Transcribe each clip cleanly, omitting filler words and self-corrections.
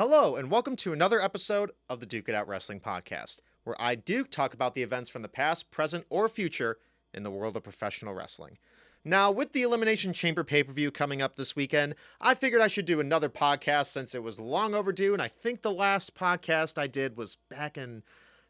Hello, and welcome to another episode of the Duke It Out Wrestling Podcast, where I, Duke, talk about the events from the past, present, or future in the world of professional wrestling. Now, with the Elimination Chamber pay-per-view coming up this weekend, I figured I should do another podcast since it was long overdue, and I think the last podcast I did was back in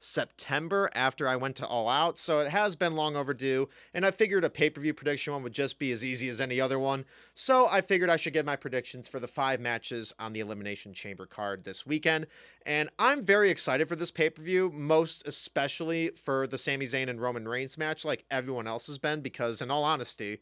September after I went to All Out, so it has been long overdue, and I figured a pay-per-view prediction one would just be as easy as any other one, so I figured I should give my predictions for the 5 matches on the Elimination Chamber card this weekend, and I'm very excited for this pay-per-view, most especially for the Sami Zayn and Roman Reigns match like everyone else has been, because in all honesty,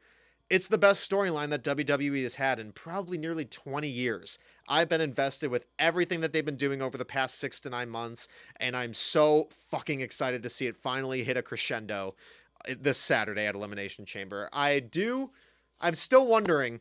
it's the best storyline that WWE has had in probably nearly 20 years. I've been invested with everything that they've been doing over the past 6 to 9 months, and I'm so fucking excited to see it finally hit a crescendo this Saturday at Elimination Chamber. I'm still wondering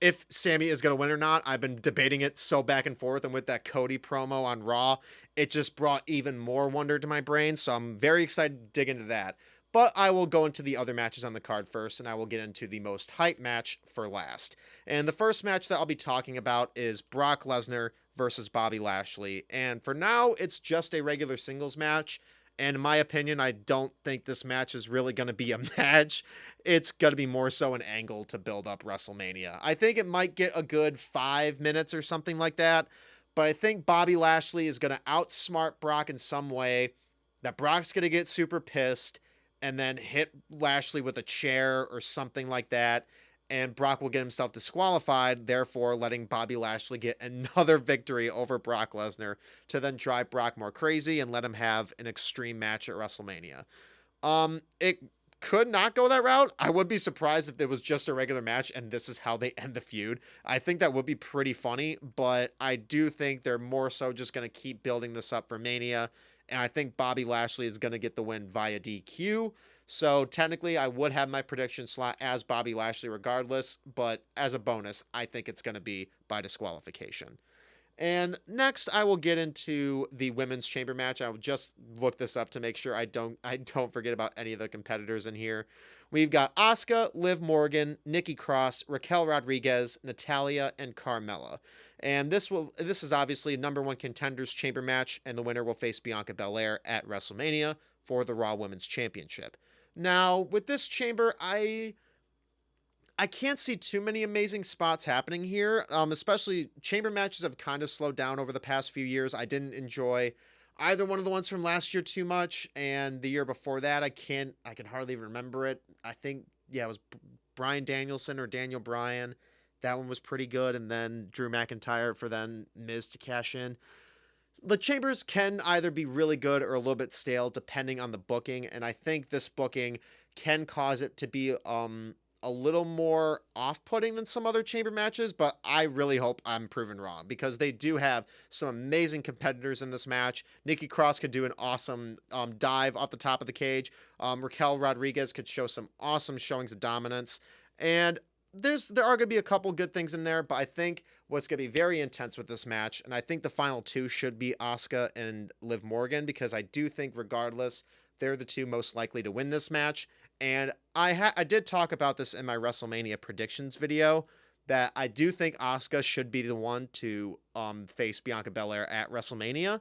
if Sami is going to win or not. I've been debating it so back and forth, and with that Cody promo on Raw, it just brought even more wonder to my brain, so I'm very excited to dig into that. But I will go into the other matches on the card first, and I will get into the most hype match for last. And the first match that I'll be talking about is Brock Lesnar versus Bobby Lashley. And for now, it's just a regular singles match. And in my opinion, I don't think this match is really going to be a match. It's going to be more so an angle to build up WrestleMania. I think it might get a good 5 minutes or something like that. But I think Bobby Lashley is going to outsmart Brock in some way. That Brock's going to get super pissed and then hit Lashley with a chair or something like that, and Brock will get himself disqualified, therefore letting Bobby Lashley get another victory over Brock Lesnar to then drive Brock more crazy and let him have an extreme match at WrestleMania. It could not go that route. I would be surprised if it was just a regular match and this is how they end the feud. I think that would be pretty funny, but I do think they're more so just going to keep building this up for Mania. And I think Bobby Lashley is going to get the win via DQ. So technically, I would have my prediction slot as Bobby Lashley regardless. But as a bonus, I think it's going to be by disqualification. And next, I will get into the women's chamber match. I will just look this up to make sure I don't forget about any of the competitors in here. We've got Asuka, Liv Morgan, Nikki Cross, Raquel Rodriguez, Natalya, and Carmella. And this is obviously number 1 contenders chamber match, and the winner will face Bianca Belair at WrestleMania for the Raw Women's Championship. Now, with this chamber, I can't see too many amazing spots happening here. Especially chamber matches have kind of slowed down over the past few years. I didn't enjoy either one of the ones from last year too much, and the year before that, I can hardly even remember it. I think, it was Bryan Danielson or Daniel Bryan. That one was pretty good, and then Drew McIntyre for then Miz to cash in. The chambers can either be really good or a little bit stale depending on the booking, and I think this booking can cause it to be a little more off-putting than some other chamber matches, but I really hope I'm proven wrong because they do have some amazing competitors in this match. Nikki Cross could do an awesome dive off the top of the cage. Raquel Rodriguez could show some awesome showings of dominance, and there are going to be a couple good things in there, but I think what's going to be very intense with this match, and I think the final 2 should be Asuka and Liv Morgan, because I do think regardless, they're the 2 most likely to win this match. And I did talk about this in my WrestleMania predictions video, that I do think Asuka should be the one to face Bianca Belair at WrestleMania.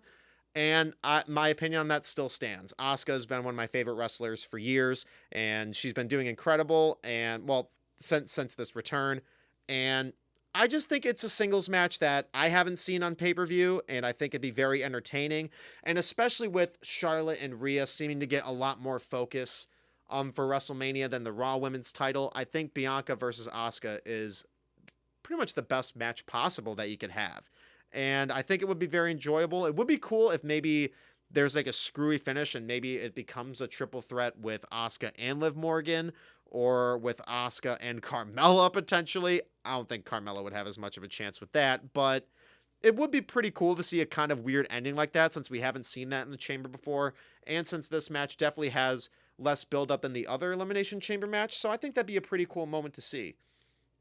And my opinion on that still stands. Asuka has been one of my favorite wrestlers for years, and she's been doing incredible, and since this return. And I just think it's a singles match that I haven't seen on pay-per-view, and I think it'd be very entertaining. And especially with Charlotte and Rhea seeming to get a lot more focus for WrestleMania than the Raw Women's title, I think Bianca versus Asuka is pretty much the best match possible that you could have. And I think it would be very enjoyable. It would be cool if maybe there's like a screwy finish and maybe it becomes a triple threat with Asuka and Liv Morgan, or with Asuka and Carmella potentially. I don't think Carmella would have as much of a chance with that, but it would be pretty cool to see a kind of weird ending like that, since we haven't seen that in the chamber before, and since this match definitely has less build-up than the other Elimination Chamber match, so I think that'd be a pretty cool moment to see.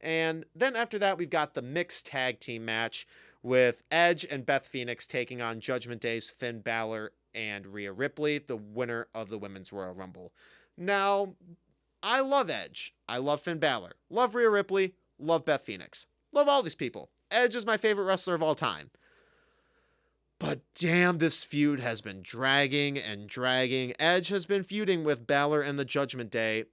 And then after that, we've got the mixed tag team match with Edge and Beth Phoenix taking on Judgment Day's Finn Balor and Rhea Ripley, the winner of the Women's Royal Rumble. Now, I love Edge. I love Finn Balor. Love Rhea Ripley. Love Beth Phoenix. Love all these people. Edge is my favorite wrestler of all time. But damn, this feud has been dragging and dragging. Edge has been feuding with Balor and the Judgment Day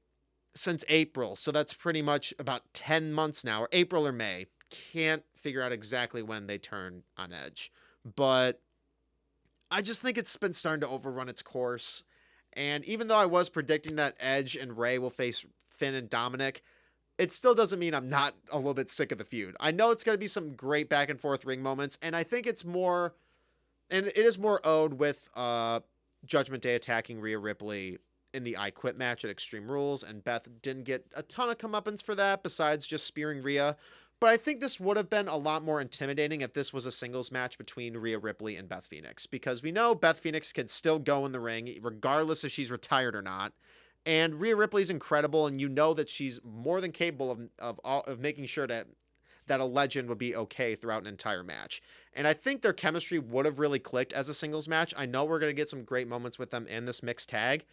since April. So that's pretty much about 10 months now, or April or May. Can't figure out exactly when they turn on Edge. But I just think it's been starting to overrun its course. And even though I was predicting that Edge and Rey will face Finn and Dominic, it still doesn't mean I'm not a little bit sick of the feud. I know it's going to be some great back and forth ring moments, and I think it's more, and it is more owed with Judgment Day attacking Rhea Ripley in the I Quit match at Extreme Rules, and Beth didn't get a ton of comeuppance for that besides just spearing Rhea. But I think this would have been a lot more intimidating if this was a singles match between Rhea Ripley and Beth Phoenix, because we know Beth Phoenix can still go in the ring regardless if she's retired or not. And Rhea Ripley's incredible, and you know that she's more than capable of making sure that a legend would be okay throughout an entire match. And I think their chemistry would have really clicked as a singles match. I know we're going to get some great moments with them in this mixed tag,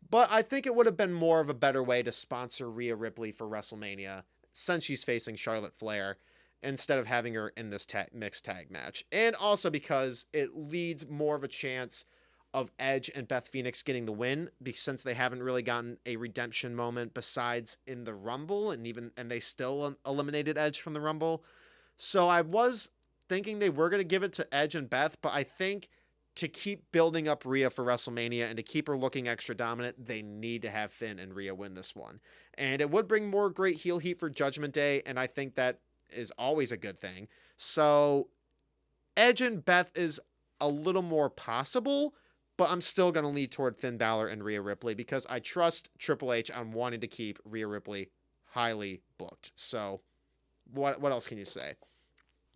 but I think it would have been more of a better way to sponsor Rhea Ripley for WrestleMania since she's facing Charlotte Flair instead of having her in this mixed tag match. And also because it leads more of a chance of Edge and Beth Phoenix getting the win, since they haven't really gotten a redemption moment besides in the Rumble, and they still eliminated Edge from the Rumble. So I was thinking they were going to give it to Edge and Beth, but I think to keep building up Rhea for WrestleMania and to keep her looking extra dominant, they need to have Finn and Rhea win this one. And it would bring more great heel heat for Judgment Day, and I think that is always a good thing. So Edge and Beth is a little more possible, but I'm still going to lead toward Finn Balor and Rhea Ripley because I trust Triple H on wanting to keep Rhea Ripley highly booked. So what else can you say?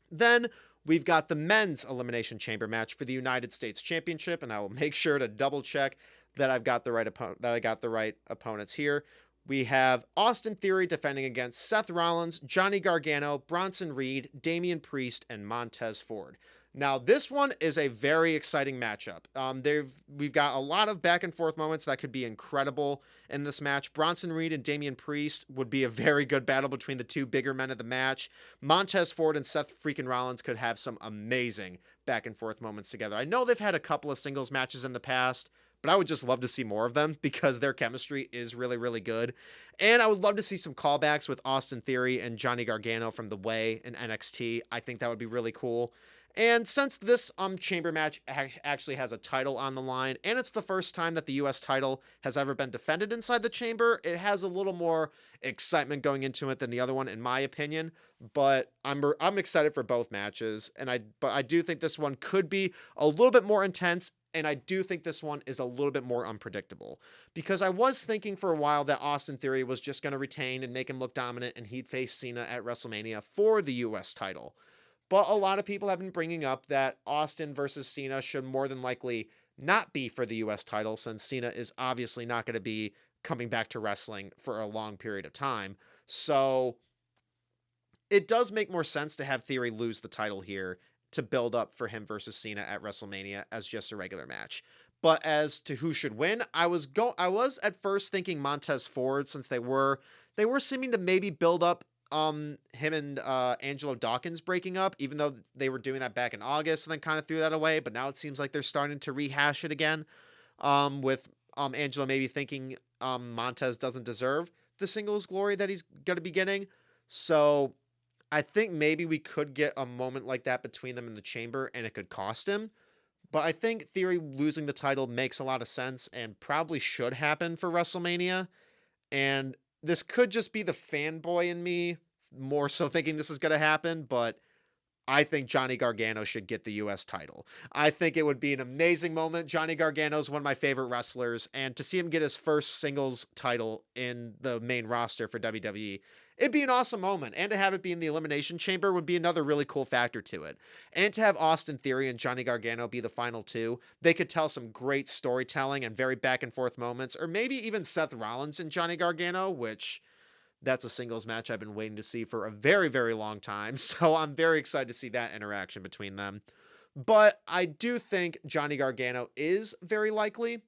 Then we've got the men's Elimination Chamber match for the United States Championship, and I will make sure to double check that I've got the right opponents here. We have Austin Theory defending against Seth Rollins, Johnny Gargano, Bronson Reed, Damian Priest, and Montez Ford. Now, this one is a very exciting matchup. We've got a lot of back and forth moments that could be incredible in this match. Bronson Reed and Damian Priest would be a very good battle between the two bigger men of the match. Montez Ford and Seth freaking Rollins could have some amazing back and forth moments together. I know they've had a couple of singles matches in the past, but I would just love to see more of them because their chemistry is really, really good. And I would love to see some callbacks with Austin Theory and Johnny Gargano from The Way in NXT. I think that would be really cool. And since this chamber match actually has a title on the line, and it's the first time that the U.S. title has ever been defended inside the chamber, it has a little more excitement going into it than the other one, in my opinion. But I'm excited for both matches, but I do think this one could be a little bit more intense, and I do think this one is a little bit more unpredictable. Because I was thinking for a while that Austin Theory was just going to retain and make him look dominant, and he'd face Cena at WrestleMania for the U.S. title. But a lot of people have been bringing up that Austin versus Cena should more than likely not be for the U.S. title, since Cena is obviously not going to be coming back to wrestling for a long period of time. So it does make more sense to have Theory lose the title here to build up for him versus Cena at WrestleMania as just a regular match. But as to who should win, I was at first thinking Montez Ford, since they were seeming to maybe build up him and Angelo Dawkins breaking up, even though they were doing that back in August and then kind of threw that away. But now it seems like they're starting to rehash it again, with Angelo maybe thinking Montez doesn't deserve the singles glory that he's going to be getting. So I think maybe we could get a moment like that between them in the chamber, and it could cost him. But I think Theory losing the title makes a lot of sense and probably should happen for WrestleMania. And this could just be the fanboy in me more so thinking this is going to happen, but I think Johnny Gargano should get the U.S. title. I think it would be an amazing moment. Johnny Gargano is one of my favorite wrestlers, and to see him get his first singles title in the main roster for WWE, it'd be an awesome moment. And to have it be in the Elimination Chamber would be another really cool factor to it. And to have Austin Theory and Johnny Gargano be the final two, they could tell some great storytelling and very back and forth moments, or maybe even Seth Rollins and Johnny Gargano, which that's a singles match I've been waiting to see for a very, very long time. So I'm very excited to see that interaction between them. But I do think Johnny Gargano is very likely.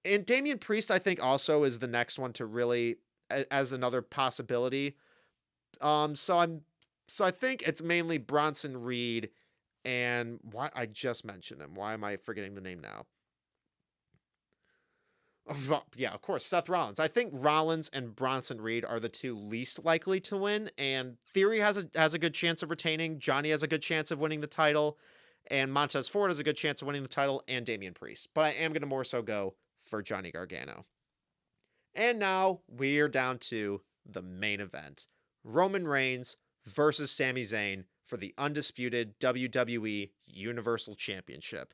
And Damian Priest, I think, also is the next one to really, as another possibility. So I think it's mainly Bronson Reed and why I just mentioned him. Why am I forgetting the name now? Yeah, of course, Seth Rollins. I think Rollins and Bronson Reed are the two least likely to win, and Theory has a good chance of retaining. Johnny has a good chance of winning the title, and Montez Ford has a good chance of winning the title, and Damian Priest. But I am going to more so go for Johnny Gargano. And now we're down to the main event: Roman Reigns versus Sami Zayn for the undisputed WWE Universal Championship.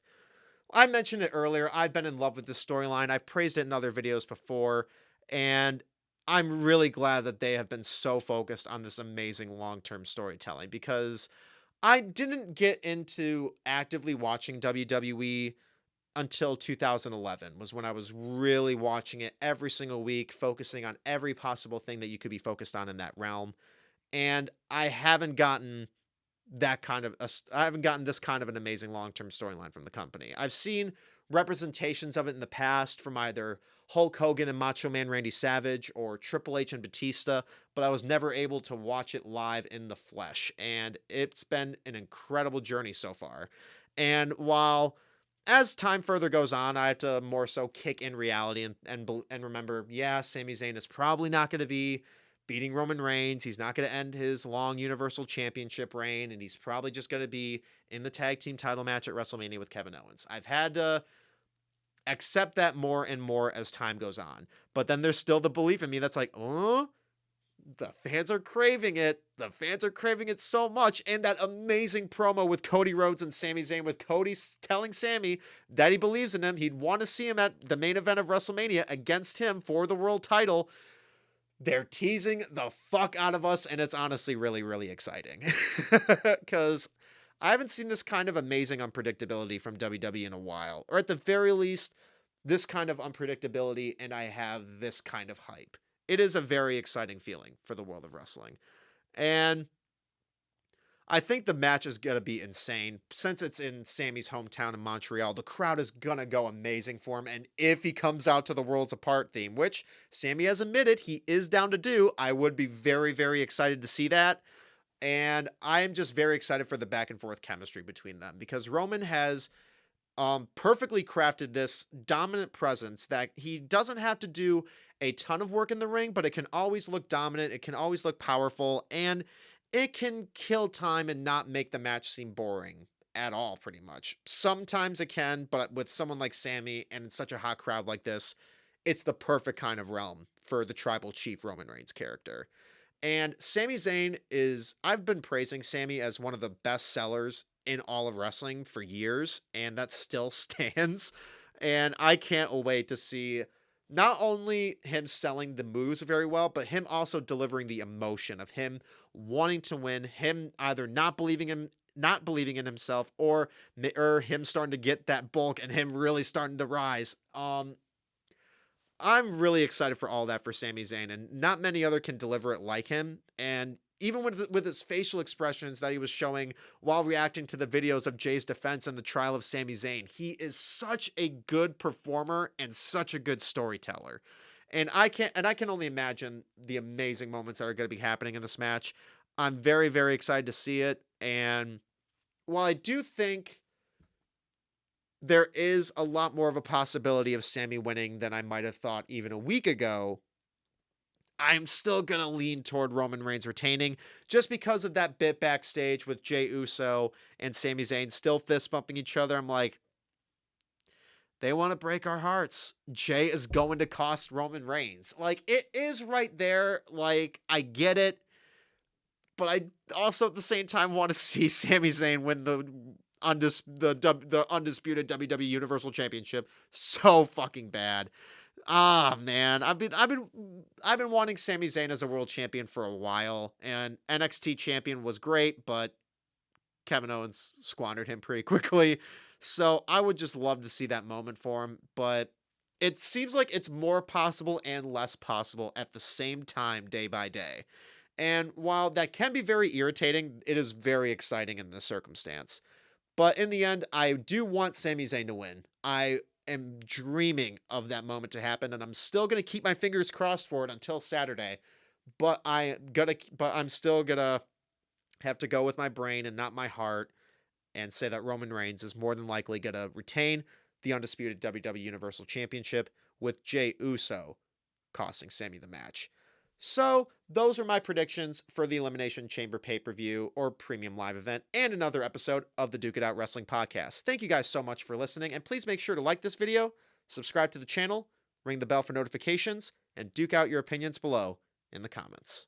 I mentioned it earlier. I've been in love with this storyline. I've praised it in other videos before, and I'm really glad that they have been so focused on this amazing long-term storytelling, because I didn't get into actively watching WWE until 2011 was when I was really watching it every single week, focusing on every possible thing that you could be focused on in that realm. And I haven't gotten I haven't gotten this kind of an amazing long-term storyline from the company. I've seen representations of it in the past from either Hulk Hogan and Macho Man Randy Savage or Triple H and Batista, but I was never able to watch it live in the flesh. And it's been an incredible journey so far. And while as time further goes on, I have to more so kick in reality and remember, yeah, Sami Zayn is probably not going to be beating Roman Reigns. He's not going to end his long Universal Championship reign, and he's probably just going to be in the tag team title match at WrestleMania with Kevin Owens. I've had to accept that more and more as time goes on. But then there's still the belief in me that's like, oh, the fans are craving it. The fans are craving it so much. And that amazing promo with Cody Rhodes and Sami Zayn, with Cody telling Sami that he believes in him. He'd want to see him at the main event of WrestleMania against him for the world title. They're teasing the fuck out of us, and it's honestly really, really exciting. Because I haven't seen this kind of amazing unpredictability from WWE in a while. Or at the very least, this kind of unpredictability, and I have this kind of hype. It is a very exciting feeling for the world of wrestling. And I think the match is going to be insane. Since it's in Sami's hometown in Montreal, the crowd is going to go amazing for him. And if he comes out to the Worlds Apart theme, which Sami has admitted he is down to do, I would be very, very excited to see that. And I am just very excited for the back and forth chemistry between them, because Roman has perfectly crafted this dominant presence that he doesn't have to do a ton of work in the ring, but it can always look dominant. It can always look powerful, and it can kill time and not make the match seem boring at all, pretty much. Sometimes it can, but with someone like Sami and in such a hot crowd like this, it's the perfect kind of realm for the tribal chief Roman Reigns character. And Sami Zayn I've been praising Sami as one of the best sellers in all of wrestling for years, and that still stands. And I can't wait to see not only him selling the moves very well, but him also delivering the emotion of him wanting to win, him either not believing in himself, or him starting to get that bulk and him really starting to rise. I'm really excited for all that for Sami Zayn, and not many other can deliver it like him. And even with his facial expressions that he was showing while reacting to the videos of Jey's defense and the trial of Sami Zayn, he is such a good performer and such a good storyteller. And I can only imagine the amazing moments that are going to be happening in this match. I'm very, very excited to see it. And while I do think there is a lot more of a possibility of Sami winning than I might have thought even a week ago, I'm still going to lean toward Roman Reigns retaining, just because of that bit backstage with Jey Uso and Sami Zayn still fist bumping each other. I'm like, they want to break our hearts. Jey is going to cost Roman Reigns. Like, it is right there. Like, I get it. But I also at the same time want to see Sami Zayn win the undisputed WWE Universal Championship so fucking bad. Ah, man, I've been wanting Sami Zayn as a world champion for a while, and NXT champion was great, but Kevin Owens squandered him pretty quickly. So I would just love to see that moment for him, but it seems like it's more possible and less possible at the same time, day by day. And while that can be very irritating, it is very exciting in this circumstance. But in the end, I do want Sami Zayn to win. I am dreaming of that moment to happen, and I'm still going to keep my fingers crossed for it until Saturday. But I'm still gonna have to go with my brain and not my heart. and say that Roman Reigns is more than likely going to retain the undisputed WWE Universal Championship, with Jey Uso costing Sami the match. So, those are my predictions for the Elimination Chamber pay-per-view or premium live event and another episode of the Duke It Out Wrestling Podcast. Thank you guys so much for listening, and please make sure to like this video, subscribe to the channel, ring the bell for notifications, and duke out your opinions below in the comments.